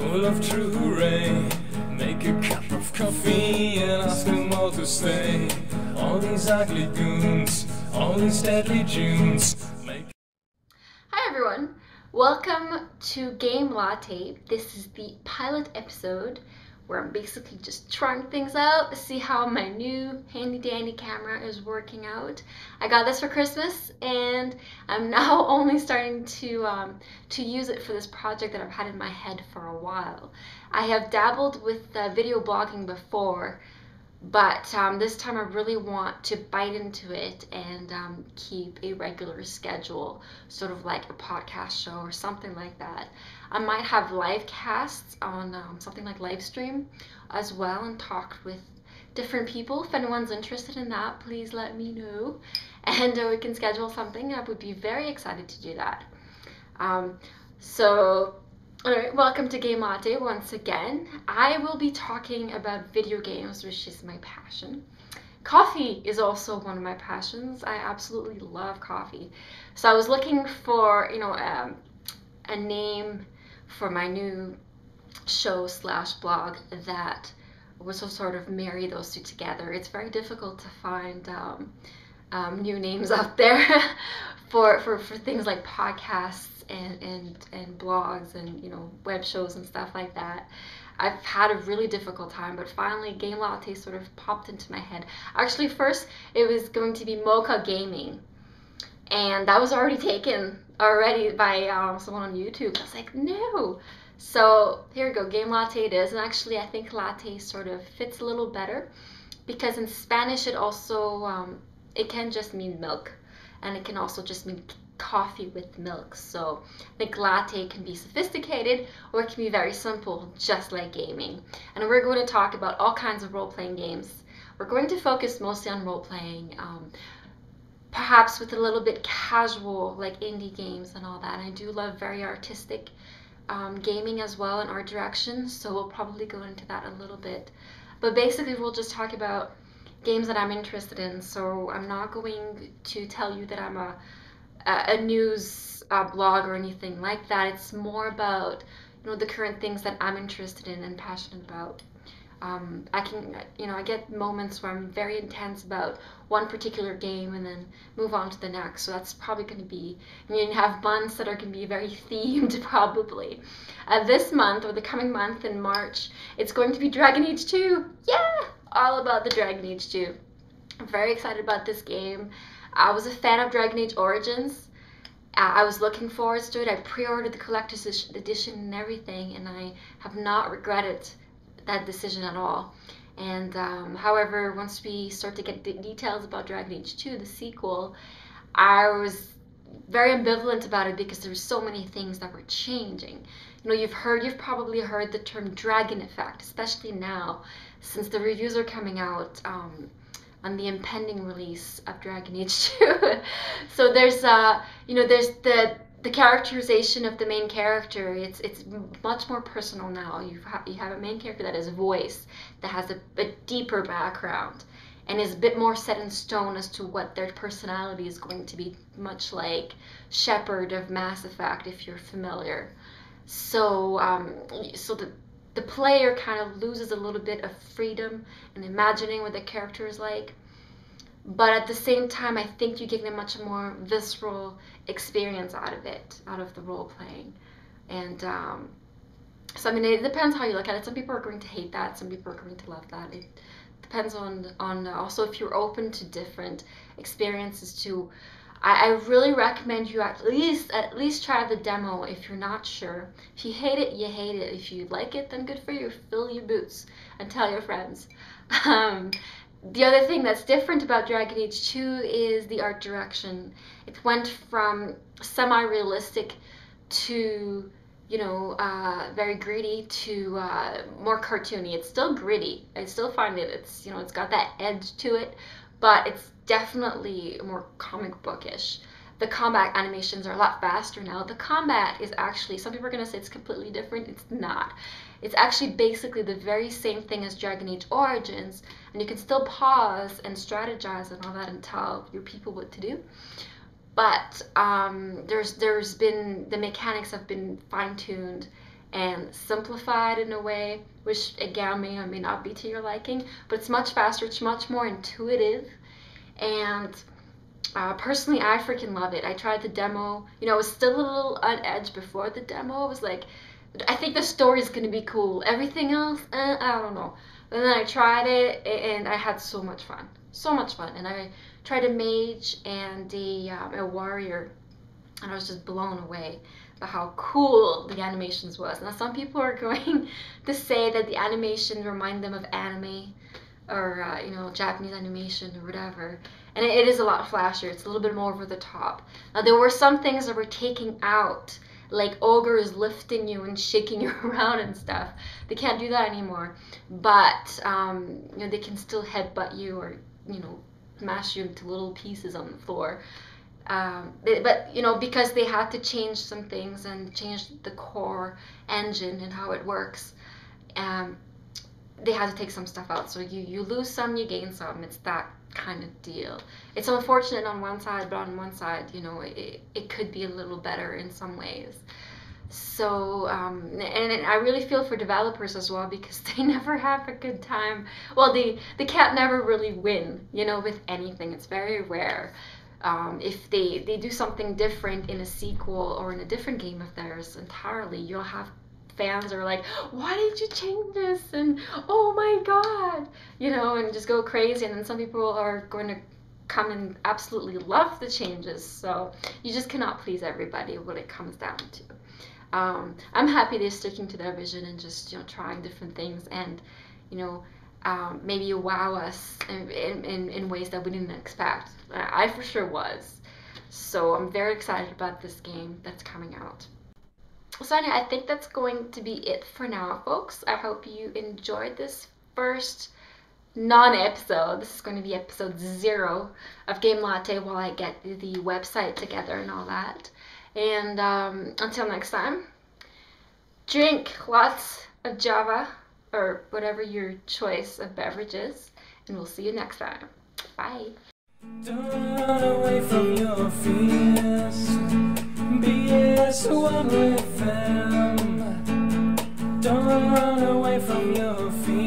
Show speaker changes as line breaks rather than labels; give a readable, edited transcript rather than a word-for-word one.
full of true hooray. Make a cup of coffee and ask them all to stay. All these ugly goons, all these deadly Junes.
Hi everyone, welcome to Game Latte. This is the pilot episode where I'm basically just trying things out, see how my new handy dandy camera is working out. I got this for Christmas and I'm now only starting to use it for this project that I've had in my head for a while. I have dabbled with video blogging before, but this time I really want to bite into it and keep a regular schedule, sort of like a podcast show or something like that. I might have live casts on something like live stream as well and talk with different people. If anyone's interested in that, please let me know and we can schedule something. I would be very excited to do that. Alright, welcome to Game Latte once again. I will be talking about video games, which is my passion. Coffee is also one of my passions. I absolutely love coffee. So I was looking for, a name for my new show slash blog that would sort of marry those two together. It's very difficult to find new names out there for things like podcasts and blogs and web shows and stuff like that. I've had a really difficult time, but finally Game Latte sort of popped into my head. Actually, first it was going to be Mocha Gaming, and that was already taken by someone on YouTube. I was like, no. So here we go, Game Latte it is. And actually I think latte sort of fits a little better because in Spanish it also it can just mean milk, and it can also just mean coffee with milk. So I think latte can be sophisticated or it can be very simple, just like gaming. And we're going to talk about all kinds of role-playing games. We're going to focus mostly on role-playing, perhaps with a little bit casual, like indie games and all that. And I do love very artistic gaming as well in art direction, so we'll probably go into that a little bit. But basically we'll just talk about games that I'm interested in. So I'm not going to tell you that I'm a news blog or anything like that. It's more about the current things that I'm interested in and passionate about. I get moments where I'm very intense about one particular game and then move on to the next. So that's probably going to be, you have months that are going to be very themed probably. This month or the coming month in March, it's going to be Dragon Age 2. Yeah, all about the Dragon Age 2. I'm very excited about this game. I was a fan of Dragon Age Origins. I was looking forward to it. I pre-ordered the collector's edition and everything, and I have not regretted that decision at all. And however, once we start to get the details about Dragon Age 2, the sequel, I was very ambivalent about it because there were so many things that were changing. You've probably heard the term dragon effect, especially now since the reviews are coming out on the impending release of Dragon Age 2. So there's there's the characterization of the main character. It's much more personal now. You have a main character that has a voice, that has a deeper background, and is a bit more set in stone as to what their personality is going to be, much like Shepard of Mass Effect, if you're familiar. So the player kind of loses a little bit of freedom in imagining what the character is like, but at the same time I think you get a much more visceral experience out of the role playing. And so it depends how you look at it. Some people are going to hate that, some people are going to love that. It depends on also if you're open to different experiences too. I really recommend you at least try the demo if you're not sure. If you hate it, you hate it. If you like it, then good for you. Fill your boots and tell your friends. The other thing that's different about Dragon Age 2 is the art direction. It went from semi-realistic to very gritty to more cartoony. It's still gritty. I still find it's got that edge to it, but it's definitely more comic bookish. The combat animations are a lot faster now. The combat is actually, some people are going to say it's completely different. It's not. It's actually basically the very same thing as Dragon Age Origins, and you can still pause and strategize and all that and tell your people what to do. But there's been, the mechanics have been fine-tuned and simplified in a way, which again may or may not be to your liking, but it's much faster, it's much more intuitive, and personally, I freaking love it. I tried the demo. You know, I was still a little on edge before the demo. I was like, I think the story's gonna be cool. Everything else, I don't know. And then I tried it, and I had so much fun. So much fun. And I tried a mage and a warrior, and I was just blown away by how cool the animations was. Now, some people are going to say that the animation remind them of anime, or you know, Japanese animation or whatever. And it is a lot flashier. It's a little bit more over the top. Now, there were some things that were taking out, like ogres lifting you and shaking you around and stuff. They can't do that anymore. But you know, they can still headbutt you or, you know, mash you into little pieces on the floor. But you know, because they had to change some things and change the core engine and how it works, they had to take some stuff out. So you lose some, you gain some. It's that kind of deal. It's unfortunate on one side, but on one side, you know, it could be a little better in some ways. So and I really feel for developers as well, because they never have a good time. Well, they can't never really win, you know, with anything. It's very rare. If they do something different in a sequel or in a different game of theirs entirely, you'll have fans are like, why did you change this? And oh my god, you know, and just go crazy. And then some people are going to come and absolutely love the changes. So you just cannot please everybody when it comes down to. I'm happy they're sticking to their vision and just, you know, trying different things, and you know, maybe wow us in ways that we didn't expect. I for sure was. So I'm very excited about this game that's coming out. So anyway, I think that's going to be it for now, folks. I hope you enjoyed this first non-episode. This is going to be episode 0 of Game Latte while I get the website together and all that. And until next time, drink lots of Java or whatever your choice of beverage is, and we'll see you next time. Bye.
Don't run away from your fears. Be as one with them. Don't run away from your fears.